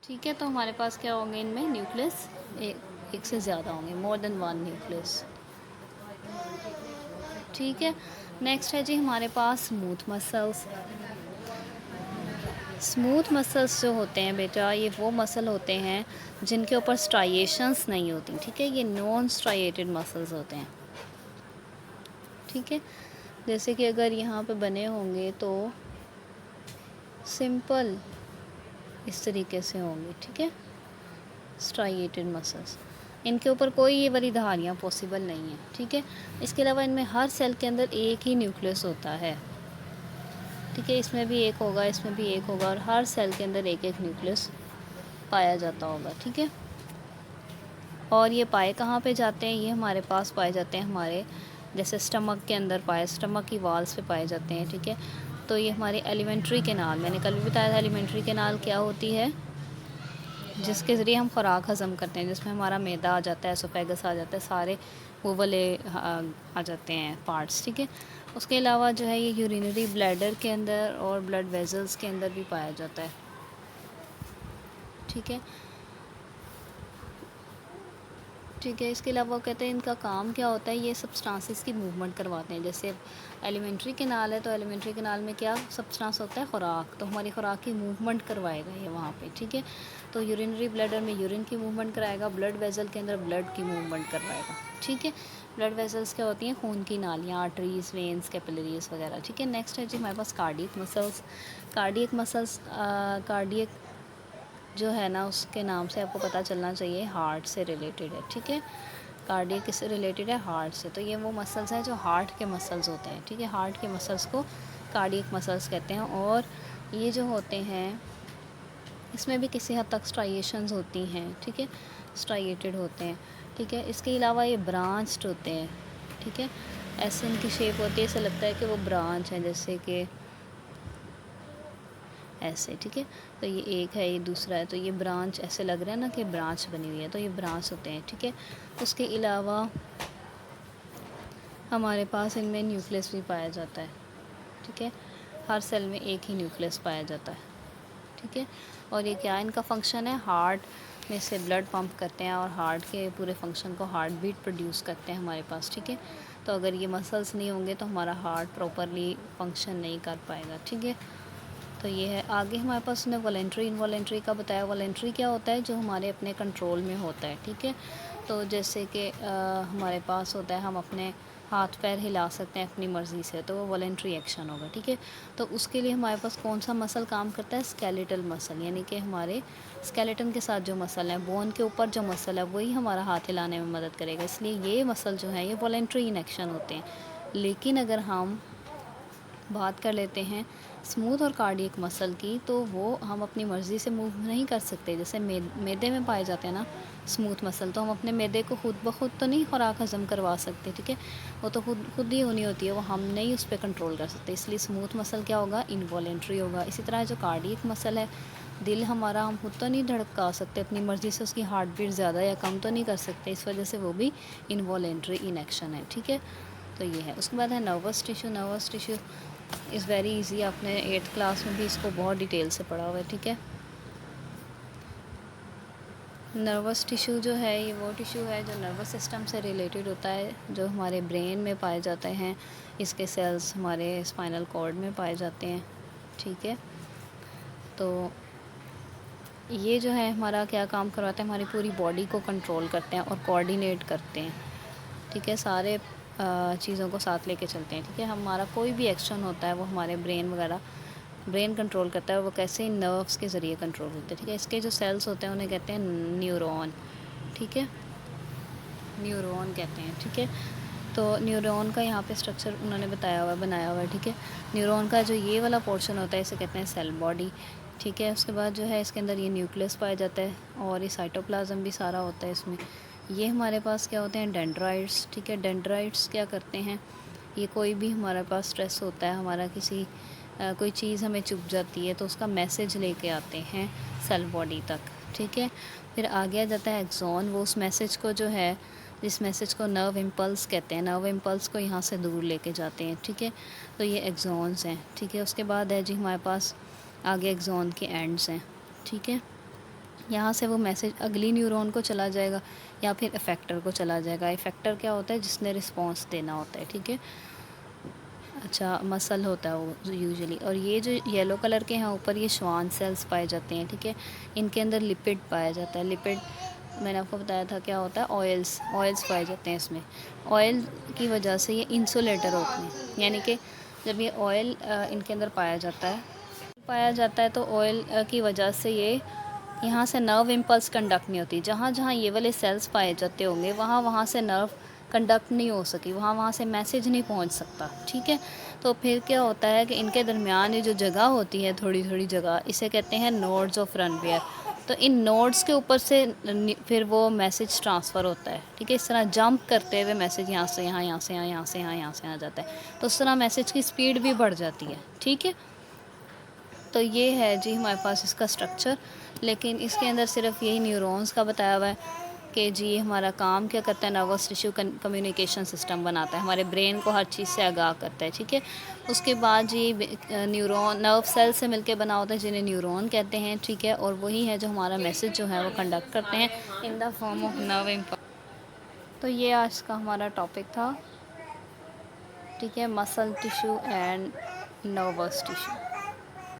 ٹھیک ہے، تو ہمارے پاس کیا ہوں گے ان میں نیوکلس ایک سے زیادہ ہوں گے، مور دین ون نیوکلس. ٹھیک ہے. نیکسٹ ہے جی ہمارے پاس اسموتھ مسلس. اسموتھ مسلس جو ہوتے ہیں بیٹا، یہ وہ مسل ہوتے ہیں جن کے اوپر اسٹرائیشنس نہیں ہوتی. ٹھیک ہے، یہ نان اسٹرائیٹڈ مسلس ہوتے ہیں. ٹھیک ہے، جیسے کہ اگر یہاں پہ بنے ہوں گے تو سمپل اس طریقے سے ہوں گے. ٹھیک ہے، اسٹرائیٹڈ مسلس، ان کے اوپر کوئی یہ والی دھاریاں پاسبل نہیں ہیں. ٹھیک ہے، اس کے علاوہ ان میں ہر سیل کے اندر ایک ہی نیوکلس ہوتا ہے. ٹھیک ہے، اس میں بھی ایک ہوگا، اس میں بھی ایک ہوگا، اور ہر سیل کے اندر ایک ایک نیوکلس پایا جاتا ہوگا. ٹھیک ہے، اور یہ پائے کہاں پہ جاتے ہیں؟ یہ ہمارے پاس پائے جاتے ہیں ہمارے جیسے اسٹمک کے اندر پائے، اسٹمک کی والز پہ پائے جاتے ہیں. ٹھیک ہے، تو یہ ہماری ایلیمنٹری کینال، میں نے کل بھی بتایا تھا ایلیمنٹری کینال کیا ہوتی ہے، جس کے ذریعے ہم خوراک ہضم کرتے ہیں، جس میں ہمارا میدا آ جاتا ہے، اسوفیگس آ جاتا ہے، سارے وہ والے آ جاتے ہیں پارٹس. ٹھیک ہے، اس کے علاوہ جو ہے یہ یورینری بلیڈر کے اندر اور بلڈ ویزلز کے اندر بھی پایا جاتا ہے. ٹھیک ہے، ٹھیک ہے. اس کے علاوہ کہتے ہیں ان کا کام کیا ہوتا ہے، یہ سبسٹانسز کی موومنٹ کرواتے ہیں. جیسے ایلیمنٹری کینال ہے تو ایلیمنٹری کینال میں کیا سبسٹانس ہوتا ہے؟ خوراک. تو ہماری خوراک کی موومنٹ کروائے گا یہ وہاں پہ. ٹھیک ہے، تو یورینری بلیڈر میں یورین کی موومنٹ کرائے گا، بلڈ ویزل کے اندر بلڈ کی موومنٹ کروائے گا. ٹھیک ہے، بلڈ ویزلس کیا ہوتی ہیں؟ خون کی نالیاں، آرٹریز، وینس، کیپلریز وغیرہ. ٹھیک ہے، نیکسٹ ہے جی ہمارے پاس cardiac muscles. Cardiac muscles, cardiac جو ہے نا اس کے نام سے آپ کو پتہ چلنا چاہیے ہارٹ سے ریلیٹڈ ہے. ٹھیک ہے، کارڈیک کس سے ریلیٹڈ ہے؟ ہارٹ سے. تو یہ وہ مسلس ہیں جو ہارٹ کے مسلس ہوتے ہیں. ٹھیک ہے، ہارٹ کے مسلس کو کارڈیک مسلس کہتے ہیں. اور یہ جو ہوتے ہیں اس میں بھی کسی حد تک اسٹرائیشنز ہوتی ہیں. ٹھیک ہے، اسٹرائیٹڈ ہوتے ہیں. ٹھیک ہے، اس کے علاوہ یہ برانچڈ ہوتے ہیں. ٹھیک ہے، ایسے ان کی شیپ ہوتی ہے، ایسا لگتا ہے کہ وہ برانچ ہیں، جیسے کہ ایسے. ٹھیک ہے، تو یہ ایک ہے، یہ دوسرا ہے، تو یہ برانچ ایسے لگ رہا ہے نا کہ برانچ بنی ہوئی ہے، تو یہ برانچ ہوتے ہیں. ٹھیک ہے، اس کے علاوہ ہمارے پاس ان میں نیوکلس بھی پایا جاتا ہے. ٹھیک ہے، ہر سیل میں ایک ہی نیوکلس پایا جاتا ہے. ٹھیک ہے، اور یہ کیا ان کا فنکشن ہے؟ ہارٹ میں سے بلڈ پمپ کرتے ہیں اور ہارٹ کے پورے فنکشن کو ہارٹ بیٹ پروڈیوس کرتے ہیں ہمارے پاس. ٹھیک ہے، تو اگر یہ مسلس نہیں ہوں گے تو ہمارا ہارٹ پراپرلی فنکشن نہیں کر پائے گا. ٹھیک ہے، تو یہ ہے. آگے ہمارے پاس نے والنٹری انوالنٹری کا بتایا. والنٹری کیا ہوتا ہے؟ جو ہمارے اپنے کنٹرول میں ہوتا ہے. ٹھیک ہے، تو جیسے کہ ہمارے پاس ہوتا ہے ہم اپنے ہاتھ پیر ہلا سکتے ہیں اپنی مرضی سے، تو وہ والنٹری ایکشن ہوگا. ٹھیک ہے، تو اس کے لیے ہمارے پاس کون سا مسل کام کرتا ہے؟ اسکیلیٹل مسل، یعنی کہ ہمارے اسکیلیٹن کے ساتھ جو مسل ہے، بون کے اوپر جو مسل ہے، وہی ہمارا ہاتھ ہلانے میں مدد کرے گا. اس لیے یہ مسل جو ہے یہ والنٹری ان ایکشن ہوتے ہیں. لیکن اگر ہم بات کر لیتے ہیں اسموتھ اور کارڈیک مسل کی، تو وہ ہم اپنی مرضی سے موو نہیں کر سکتے. جیسے میدے میں پائے جاتے ہیں نا اسموتھ مسل، تو ہم اپنے میدے کو خود بخود تو نہیں خوراک ہضم کروا سکتے. ٹھیک ہے، وہ تو خود ہی ہونی ہوتی ہے، وہ ہم نہیں اس پہ کنٹرول کر سکتے. اس لیے اسموتھ مسل کیا ہوگا؟ انوالنٹری ہوگا. اسی طرح جو کارڈیک مسل ہے، دل ہمارا ہم خود تو نہیں دھڑکا سکتے اپنی مرضی سے، اس کی ہارٹ بیٹ زیادہ یا کم تو نہیں کر سکتے، اس وجہ سے وہ بھی انوالنٹری ان ایکشن ہے. ٹھیک ہے، تو یہ ہے. اس کے بعد ہے nervous tissue. Nervous tissue is very easy, آپ نے 8th کلاس میں بھی اس کو بہت ڈیٹیل سے پڑھا ہوا ہے. ٹھیک ہے، نروس ٹیشو جو ہے یہ وہ ٹیشو ہے جو نروس سسٹم سے ریلیٹڈ ہوتا ہے، جو ہمارے برین میں پائے جاتے ہیں. اس کے سیلز ہمارے اسپائنل کارڈ میں پائے جاتے ہیں. ٹھیک ہے، تو یہ جو ہے ہمارا کیا کام کرواتے ہیں؟ ہماری پوری باڈی کو کنٹرول کرتے ہیں اور کوآرڈینیٹ کرتے ہیں. ٹھیک ہے، سارے چیزوں کو ساتھ لے کے چلتے ہیں. ٹھیک ہے، ہمارا کوئی بھی ایکشن ہوتا ہے وہ ہمارے برین وغیرہ، برین کنٹرول کرتا ہے، وہ کیسے نروس کے ذریعے کنٹرول ہوتے ہیں. ٹھیک ہے، اس کے جو سیلز ہوتے ہیں انہیں کہتے ہیں نیورون. ٹھیک ہے، نیورون کہتے ہیں. ٹھیک ہے، تو نیورون کا یہاں پہ اسٹرکچر انہوں نے بتایا ہوا ہے، بنایا ہوا ہے. ٹھیک ہے، نیورون کا جو یہ والا پورشن ہوتا ہے اسے کہتے ہیں سیل باڈی. ٹھیک ہے، اس کے بعد جو ہے اس کے اندر یہ نیوکلس پایا جاتا ہے اور یہ سائٹوپلازم بھی سارا ہوتا ہے اس میں. یہ ہمارے پاس کیا ہوتے ہیں؟ ڈینڈرائٹس. ٹھیک ہے، ڈینڈرائٹس کیا کرتے ہیں؟ یہ کوئی بھی ہمارے پاس سٹریس ہوتا ہے، ہمارا کسی کوئی چیز ہمیں چبھ جاتی ہے تو اس کا میسج لے کے آتے ہیں سیل باڈی تک. ٹھیک ہے، پھر آگے آ جاتا ہے ایکزون. وہ اس میسج کو جو ہے، جس میسج کو نرو امپلس کہتے ہیں، نرو امپلس کو یہاں سے دور لے کے جاتے ہیں. ٹھیک ہے، تو یہ ایکزونز ہیں. ٹھیک ہے، اس کے بعد ہے جی ہمارے پاس آگے ایکزون کے اینڈز ہیں. ٹھیک ہے، یہاں سے وہ میسیج اگلی نیورون کو چلا جائے گا یا پھر افیکٹر کو چلا جائے گا. افیکٹر کیا ہوتا ہے؟ جس نے رسپانس دینا ہوتا ہے. ٹھیک ہے. اچھا مسل ہوتا ہے وہ یوزلی. اور یہ جو یلو کلر کے ہیں اوپر یہ شوان سیلز پائے جاتے ہیں. ٹھیک ہے. ان کے اندر لپڈ پایا جاتا ہے. لپڈ میں نے آپ کو بتایا تھا کیا ہوتا ہے، آئلس پائے جاتے ہیں اس میں. آئل کی وجہ سے یہ انسولیٹر ہوتے ہیں، یعنی کہ جب یہ آئل ان کے اندر پایا جاتا ہے تو آئل کی وجہ سے یہ یہاں سے نرو امپلس کنڈکٹ نہیں ہوتی. جہاں جہاں یہ والے سیلز پائے جاتے ہوں گے وہاں سے نرو کنڈکٹ نہیں ہو سکی، وہاں سے میسیج نہیں پہنچ سکتا. ٹھیک ہے. تو پھر کیا ہوتا ہے کہ ان کے درمیان یہ جو جگہ ہوتی ہے تھوڑی تھوڑی جگہ، اسے کہتے ہیں نوڈز آف رن ویئر. تو ان نوڈز کے اوپر سے پھر وہ میسیج ٹرانسفر ہوتا ہے. ٹھیک ہے. اس طرح جمپ کرتے ہوئے میسیج یہاں سے یہاں، یہاں سے یہاں، یہاں سے یہاں، یہاں سے آ جاتا ہے. تو اس طرح میسیج کی سپیڈ بھی بڑھ جاتی ہے. ٹھیک ہے. تو یہ ہے جی ہمارے پاس اس کا سٹرکچر. لیکن اس کے اندر صرف یہی نیورونز کا بتایا ہوا ہے کہ جی ہمارا کام کیا کرتا ہے، نروس ٹیشو کمیونیکیشن سسٹم بناتا ہے، ہمارے برین کو ہر چیز سے آگاہ کرتا ہے. ٹھیک ہے. اس کے بعد جی نرو سیل سے مل کے بنا ہوتا ہے جنہیں نیورون کہتے ہیں. ٹھیک ہے. اور وہی ہے جو ہمارا میسیج جو ہے وہ کنڈکٹ کرتے ہیں in the form of nerve impulse. تو یہ آج کا ہمارا ٹاپک تھا. ٹھیک ہے. مسل ٹیشو اینڈ نروس ٹیشو.